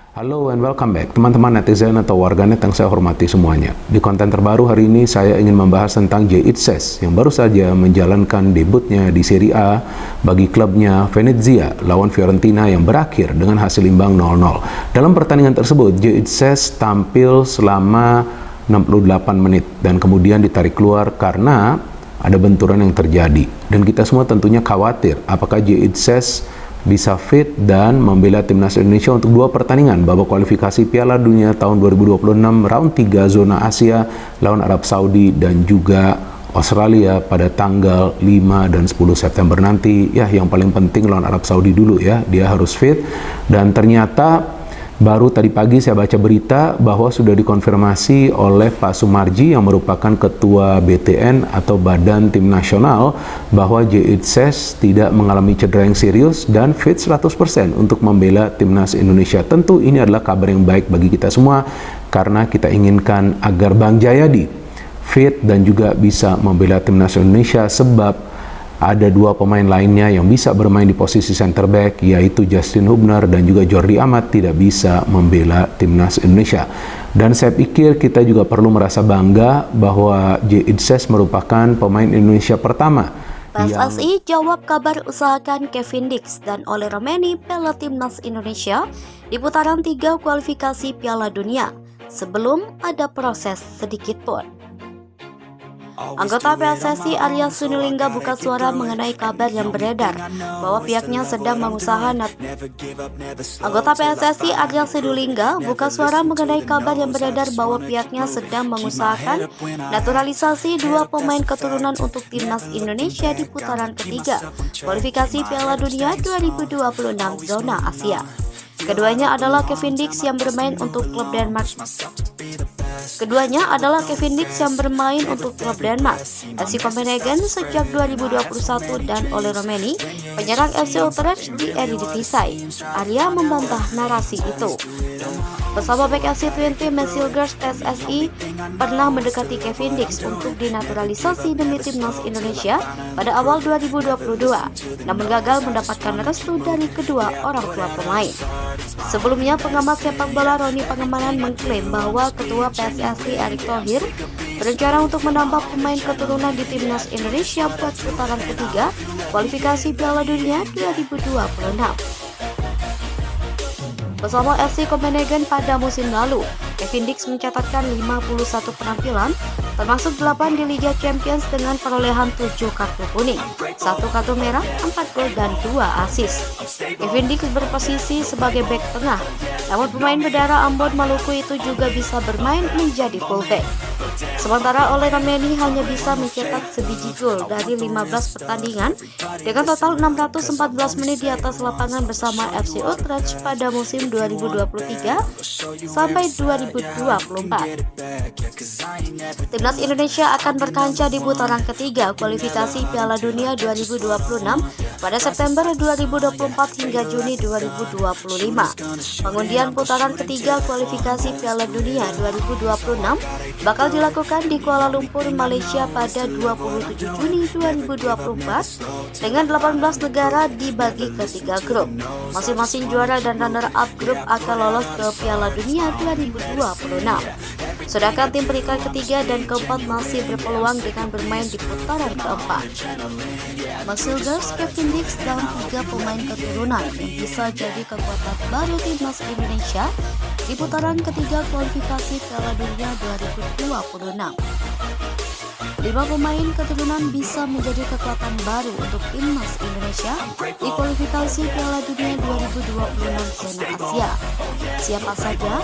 Halo and welcome back teman-teman netizen atau warganet yang saya hormati semuanya. Di konten terbaru hari ini saya ingin membahas tentang Jay Itzes yang baru saja menjalankan debutnya di Serie A bagi klubnya Venezia lawan Fiorentina yang berakhir dengan hasil imbang 0-0. Dalam pertandingan tersebut Jay Itzes tampil selama 68 menit dan kemudian ditarik keluar karena ada benturan yang terjadi. Dan kita semua tentunya khawatir apakah Jay Itzes bisa fit dan membela timnas Indonesia untuk dua pertandingan babak kualifikasi Piala Dunia tahun 2026 round 3 zona Asia lawan Arab Saudi dan juga Australia pada tanggal 5 dan 10 September nanti. Ya, yang paling penting lawan Arab Saudi dulu ya, dia harus fit. Dan ternyata baru tadi pagi saya baca berita bahwa sudah dikonfirmasi oleh Pak Sumarji yang merupakan Ketua BTN atau Badan Tim Nasional bahwa Jay Itzes tidak mengalami cedera yang serius dan fit 100% untuk membela timnas Indonesia. Tentu ini adalah kabar yang baik bagi kita semua karena kita inginkan agar Bang Jayadi fit dan juga bisa membela timnas Indonesia, sebab ada dua pemain lainnya yang bisa bermain di posisi center back, yaitu Justin Hubner dan juga Jordi Amat tidak bisa membela timnas Indonesia. Dan saya pikir kita juga perlu merasa bangga bahwa Jay Itzes merupakan pemain Indonesia pertama PSSI jawab kabar usahakan Kevin Dix dan Ole Romeni bela timnas Indonesia di putaran 3 kualifikasi Piala Dunia sebelum ada proses sedikit pun. Anggota PSSI Arya Sinulinga buka suara mengenai kabar yang beredar bahwa pihaknya sedang Anggota PSSI Arya Sinulinga buka suara mengenai kabar yang beredar bahwa pihaknya sedang mengusahakan naturalisasi dua pemain keturunan untuk timnas Indonesia di putaran ketiga kualifikasi Piala Dunia 2026 zona Asia. Keduanya adalah Kevin Dix yang bermain untuk klub Denmark. FC Copenhagen sejak 2021 dan Ole Romeni, penyerang FC Utrecht di Eredivisie. Arya membantah narasi itu. Bersama back FC Twente Messilgers, PSSI pernah mendekati Kevin Dix untuk dinaturalisasi demi timnas Indonesia pada awal 2022, namun gagal mendapatkan restu dari kedua orang tua pemain. Sebelumnya, pengamat sepak bola Roni Pangemanan mengklaim bahwa Ketua PSSI Erick Thohir berencana untuk menambah pemain keturunan di timnas Indonesia buat putaran ketiga kualifikasi Piala Dunia 2026. Bersama FC Copenhagen pada musim lalu, Kevin Dix mencatatkan 51 penampilan, termasuk 8 di Liga Champions dengan perolehan 7 kartu kuning, 1 kartu merah, 4 gol dan 2 assist. Kevin Dix berposisi sebagai bek tengah, namun pemain berdarah Ambon Maluku itu juga bisa bermain menjadi fullback. Sementara Ole Romeni hanya bisa mencetak sebiji gol dari 15 pertandingan dengan total 614 menit di atas lapangan bersama FC Utrecht pada musim 2023 sampai 2024. Timnas Indonesia akan berkancah di putaran ketiga kualifikasi Piala Dunia 2026 pada September 2024 hingga Juni 2025. Pengundian putaran ketiga kualifikasi Piala Dunia 2026 bakal dilakukan di Kuala Lumpur, Malaysia pada 27 Juni 2024 dengan 18 negara dibagi ke 3 grup. Masing-masing juara dan runner-up grup akan lolos ke Piala Dunia 2026. Sedangkan tim peringkat ketiga dan keempat masih berpeluang dengan bermain di putaran keempat. Messilgers, Kevin Dix dan 3 pemain keturunan yang bisa jadi kekuatan baru timnas Indonesia di putaran ketiga kualifikasi Piala Dunia 2026. 5 pemain keturunan bisa menjadi kekuatan baru untuk timnas Indonesia di kualifikasi Piala Dunia 2026 zona Asia. Siapa saja?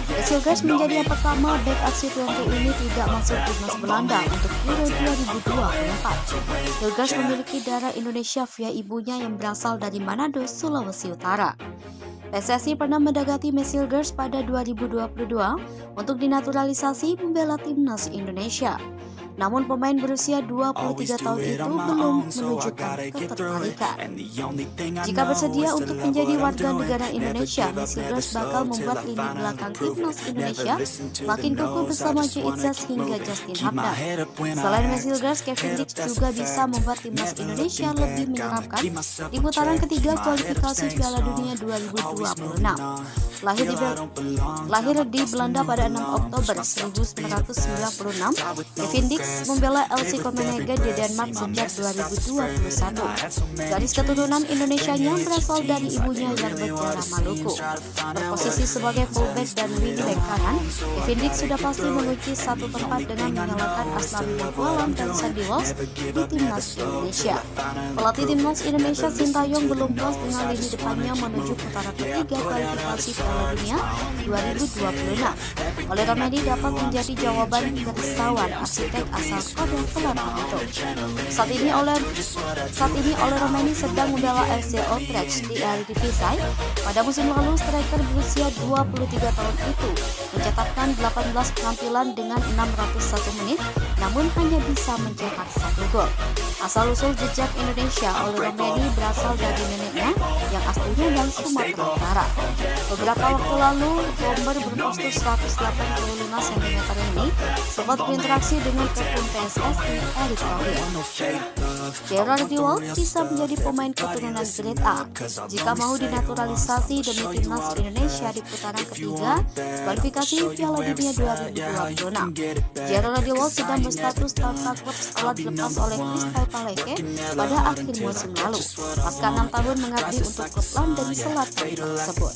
Messilgers menjadi yang pertama back FC Twente ini tidak masuk timnas Belanda untuk Euro 2024. Messilgers memiliki darah Indonesia via ibunya yang berasal dari Manado, Sulawesi Utara. PSSI pernah mendekati Messilgers pada 2022 untuk dinaturalisasi membela timnas Indonesia. Namun pemain berusia 23 tahun itu belum menunjukkan ketertarikan. Jika bersedia untuk menjadi warga negara Indonesia, Messilgers bakal membuat lini belakang timnas Indonesia makin kukuh bersama Jay Itzes hingga Justin Hubner. Selain Messilgers, Kevin Dix juga bisa membuat timnas Indonesia lebih menyeramkan di putaran ketiga kualifikasi Piala Dunia 2026. Lahir di Belanda pada 6 Oktober 1996, Kevin Dix membela LC Copenhagen di Denmark sejak 2021. Garis keturunan Indonesianya berasal dari ibunya yang berdarah Maluku. Berposisi sebagai fullback dan wingback kanan, Kevin Dix sudah pasti mengunci satu tempat dengan mengalahkan Aslani Mahualam dan Sandy Walsh di timnas Indonesia. Pelatih timnas Indonesia Sintayong belum puas dengan lini depannya menuju putaran ketiga kualifikasi Piala Dunia 2026. Oleh Romedi dapat menjadi jawaban kerisauan arsitek asal Korea Selatan itu. Saat ini oleh Romedi sedang membela FC Utrecht di Eredivisie. Pada musim lalu, striker berusia 23 tahun itu mencatatkan 18 penampilan dengan 601 menit, namun hanya bisa mencetak 1 gol. Asal-usul jejak Indonesia, oleh Romedi berasal dari neneknya yang aslinya dari Sumatera Utara. Beberapa waktu lalu, bomber berpostur 185 cm ini sempat berinteraksi dengan ketum PSSI Erick Thohir. Gerard Diwal bisa menjadi pemain keturunan Grade A jika mau dinaturalisasi demi timnas Indonesia di putaran ketiga kualifikasi Piala Dunia 2026. Gerard Diwal sedang berstatus tanpa klub setelah dilepas oleh Crystal Palace pada akhir musim lalu pasca 6 tahun mengabdi untuk klub London Selatan tersebut.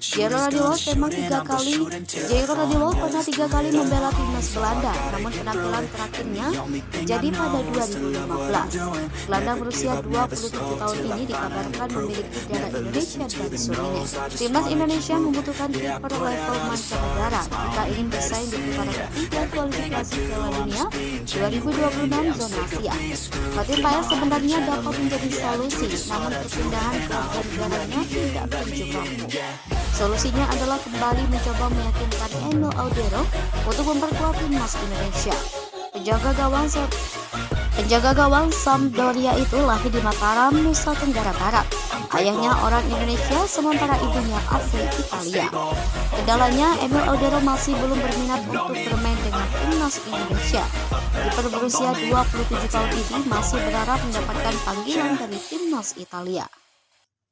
Gerard Diwal pernah 3 kali membela timnas Belanda, namun penampilan terakhirnya terjadi pada 2015. Gelandang berusia 27 tahun ini dikabarkan memiliki darah Indonesia dan Suriname. Timnas Indonesia membutuhkan kiper level mancanegara jika ingin bersaing di putaran ketiga kualifikasi Piala Dunia 2026 zona Asia. Pelatih Paes sebenarnya dapat menjadi solusi, namun perpindahan ke negaranya tidak kunjung rampung. Solusinya adalah kembali mencoba meyakinkan Emil Audero untuk memperkuat timnas Indonesia. Penjaga gawang Sampdoria itu lahir di Mataram, Nusa Tenggara Barat. Ayahnya orang Indonesia, sementara ibunya asli Italia. Kendalanya, Emil Audero masih belum berminat untuk bermain dengan timnas Indonesia. Kiper berusia 27 tahun ini masih berharap mendapatkan panggilan dari timnas Italia.